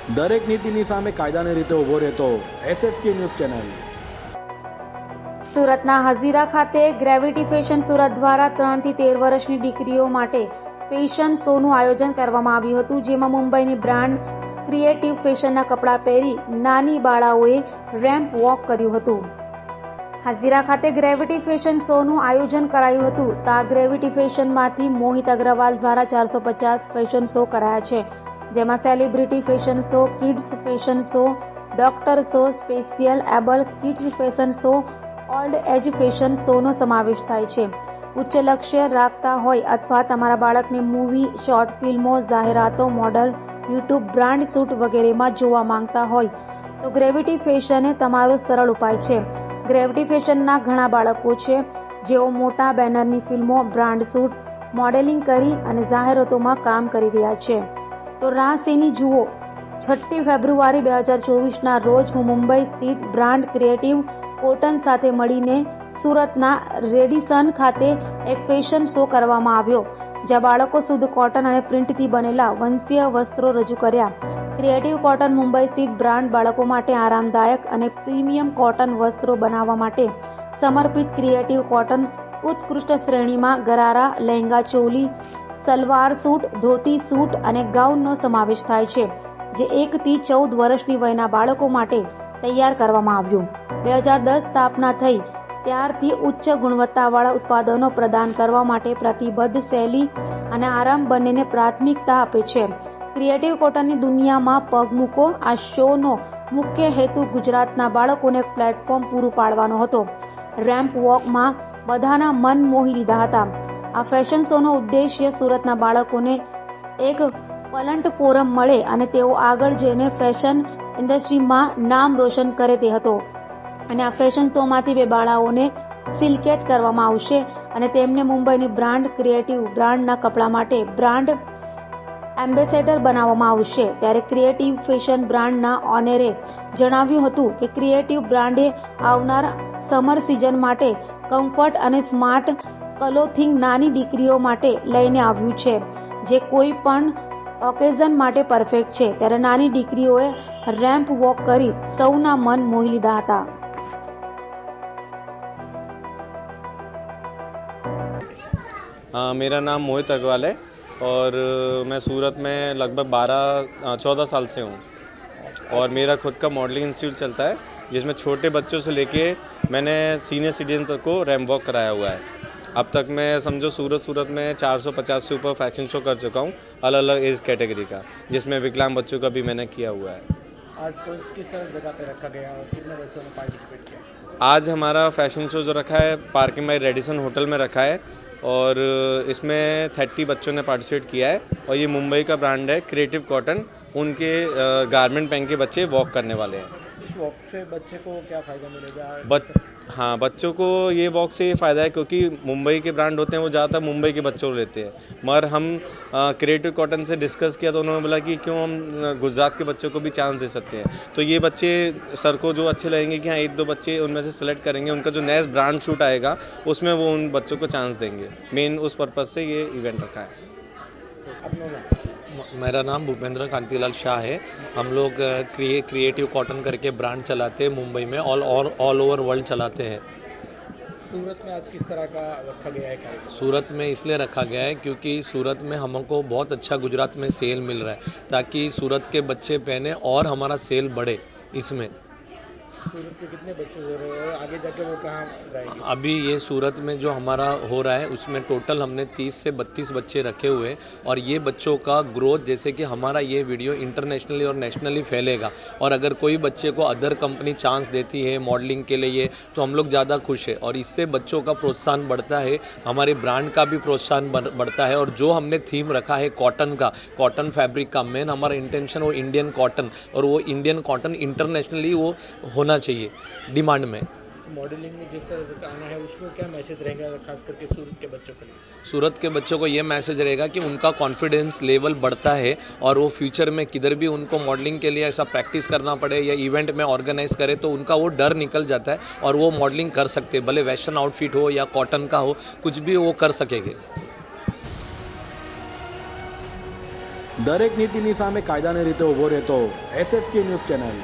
દરેક નીતિની સામે કાયદાની રીતે ઊભો રહેતો SSK ન્યૂઝ ચેનલ। સુરતના હઝીરા ખાતે ગ્રેવિટી ફેશન સુરત દ્વારા 3 થી 13 વર્ષની દીકરીઓ માટે ફેશન શોનું આયોજન કરવામાં આવ્યું હતું, જેમાં મુંબઈની બ્રાન્ડ ક્રિએટિવ ફેશનના કપડાં પહેરી નાની બાળાઓએ રેમ્પ વોક કર્યું હતું। હઝીરા ખાતે ગ્રેવિટી ફેશન શોનું આયોજન કરાયું હતું। તો આ ગ્રેવિટી ફેશનમાંથી મોહિત અગ્રવાલ દ્વારા 450 ફેશન શો કરાયા છે, જેમાં celebrity fashion show, kids fashion show, doctor show, special able kids fashion show, old age fashion શોનો સમાવેશ થાય છે। ઉચ્ચ લક્ષ્ય રાખતા હોય અથવા તમારા બાળકને મૂવી, શોર્ટ ફિલ્મો, જાહેરાતો, મોડલ, યુટ્યુબ, બ્રાન્ડ શૂટ વગેરેમાં જોવા માંગતા હોય તો ગ્રેવિટી ફેશન એ તમારો સરળ ઉપાય છે। ગ્રેવિટી ફેશનના ઘણા બાળકો છે જેઓ મોટા બેનરની ફિલ્મો, બ્રાન્ડ શૂટ, મોડેલિંગ કરી અને જાહેરાતોમાં કામ કરી રહ્યા છે। તો રાહ શેની જુઓ। 6 ફેબ્રુઆરી 2024ના રોજ હું મુંબઈ સ્થિત બ્રાન્ડ ક્રિએટિવ કોટન સાથે મળીને સુરતના રેડિસન ખાતે એક ફેશન શો કરવામાં આવ્યો, જ્યાં બાળકો શુદ્ધ કોટન અને પ્રિન્ટથી બનેલા વંશીય વસ્ત્રો રજૂ કર્યા। ક્રિએટિવ કોટન મુંબઈ સ્થિત બ્રાન્ડ બાળકો માટે આરામદાયક અને પ્રીમિયમ કોટન વસ્ત્રો બનાવવા માટે સમર્પિત ક્રિએટિવ કોટન ઉત્કૃષ્ટ શ્રેણીમાં ગરારા, લહેંગા, ચોલી, સલવાર સૂટ, ધોતી સૂટ અને ગાઉનનો સમાવેશ થાય છે, જે 1 થી 14 વર્ષની વયના બાળકો માટે તૈયાર કરવામાં આવ્યું। 2010 સ્થાપના થઈ ત્યારથી ઉચ્ચ ગુણવત્તાવાળા ઉત્પાદનો પ્રદાન કરવા માટે પ્રતિબદ્ધ શૈલી અને આરામ બંનેને પ્રાથમિકતા આપે છે। ક્રિએટિવ કોટનની દુનિયામાં પગ મૂકો। આ શોનો મુખ્ય હેતુ ગુજરાતના બાળકોને એક પ્લેટફોર્મ પૂરું પાડવાનો હતો। રેમ્પ વોકમાં બધાના મન મોહી લીધા હતા। આ ફેશન શોનો ઉદ્દેશ્ય સુરતના બાળકોને એક પ્લેટફોર્મ મળે અને તેઓ આગળ જઈને ફેશન ઇન્ડસ્ટ્રીમાં નામ રોશન કરે તે હતો। અને આ ફેશન શોમાંથી 2 બાળાઓને સિલેક્ટ કરવામાં આવશે અને તેમને મુંબઈની બ્રાન્ડ ક્રિએટિવ બ્રાન્ડના કપડા માટે બ્રાન્ડ એમ્બેસેડર બનાવવામાં આવશે। ત્યારે ક્રિએટિવ ફેશન બ્રાન્ડના ઓનરે જણાવ્યું હતું કે ક્રિએટિવ બ્રાન્ડે આવનાર સમર સિઝન માટે કમ્ફર્ટ અને સ્માર્ટ ક્લોથિંગ નાની દીકરીઓ માટે લઈને આવ્યું છે, જે કોઈ પણ ઓકેઝન માટે પરફેક્ટ છે। ત્યારે નાની દીકરીઓએ રેમ્પ વોક કરી સૌના મન મોહી લીધા હતા। मेरा नाम मोहित अग्रवाल है और मैं सूरत में लगभग 14 साल से हूँ और मेरा खुद का मॉडलिंग इंस्टीट्यूट चलता है, जिसमें छोटे बच्चों से लेके मैंने सीनियर सिटीजन तक को रैम्प वॉक कराया हुआ है। अब तक मैं समझो सूरत में 450 से ऊपर फैशन शो कर चुका हूँ, अलग अलग एज कैटेगरी का, जिसमें विकलांग बच्चों का भी मैंने किया हुआ है। आज तो किस तरह जगह पे रखा गया और कितने बच्चों ने पार्टिसिपेट किया? आज हमारा फैशन शो जो रखा है पार्किंग बाय रेडिसन होटल में रखा है और इसमें 30 बच्चों ने पार्टिसिपेट किया है और ये मुंबई का ब्रांड है क्रिएटिव कॉटन। उनके गारमेंट पहन के बच्चे वॉक करने वाले हैं। इस वॉक से बच्चे को क्या फ़ायदा मिलेगा? हाँ, बच्चों को ये वॉक से ये फ़ायदा है क्योंकि मुंबई के ब्रांड होते हैं वो ज़्यादातर मुंबई के बच्चों को लेते हैं, मगर हम क्रिएटिव कॉटन से डिस्कस किया तो उन्होंने बोला कि क्यों हम गुजरात के बच्चों को भी चांस दे सकते हैं। तो ये बच्चे सर को जो अच्छे लगेंगे कि हाँ 1-2 बच्चे उनमें से सेलेक्ट करेंगे, उनका जो नेक्स्ट ब्रांड शूट आएगा उसमें वो उन बच्चों को चांस देंगे। मेन उस पर्पज़ से ये इवेंट रखा है। मेरा नाम भूपेंद्र कांतिलाल शाह है। हम लोग क्रिएटिव कॉटन करके ब्रांड चलाते हैं मुंबई में, ऑल ओवर वर्ल्ड चलाते हैं। सूरत में आज किस तरह का रखा गया है कार्यक्रम? सूरत में इसलिए रखा गया है क्योंकि सूरत में हमको बहुत अच्छा गुजरात में सेल मिल रहा है, ताकि सूरत के बच्चे पहने और हमारा सेल बढ़े। इसमें सूरत के कितने बच्चे हो रहे हैं, आगे जाके वो कहाँ जाएंगे? अभी ये सूरत में जो हमारा हो रहा है उसमें टोटल हमने 30 से 32 बच्चे रखे हुए हैं और ये बच्चों का ग्रोथ, जैसे कि हमारा ये वीडियो इंटरनेशनली और नेशनली फैलेगा और अगर कोई बच्चे को अदर कंपनी चांस देती है मॉडलिंग के लिए तो हम लोग ज़्यादा खुश है और इससे बच्चों का प्रोत्साहन बढ़ता है, हमारे ब्रांड का भी प्रोत्साहन बढ़ता है। और जो हमने थीम रखा है कॉटन का, कॉटन फैब्रिक का, मेन हमारा इंटेंशन वो इंडियन कॉटन, और वो इंडियन कॉटन इंटरनेशनली वो होना चाहिए डिमांड में। मॉडलिंग में जिस तरह से आना है उसको क्या मैसेज रहेगा खास करके सूरत के बच्चों के लिए? सूरत के बच्चों को ये मैसेज रहेगा कि उनका कॉन्फिडेंस लेवल बढ़ता है और वो फ्यूचर में किधर भी उनको मॉडलिंग के लिए ऐसा प्रैक्टिस करना पड़े या इवेंट में ऑर्गेनाइज करे तो उनका वो डर निकल जाता है और वो मॉडलिंग कर सकते हैं, भले वेस्टर्न आउटफिट हो या कॉटन का हो, कुछ भी वो कर सकेंगे। દરેક નીતિની સામે કાયદાની રીતે ઊભો રહેતો SSK ન્યૂઝ ચેનલ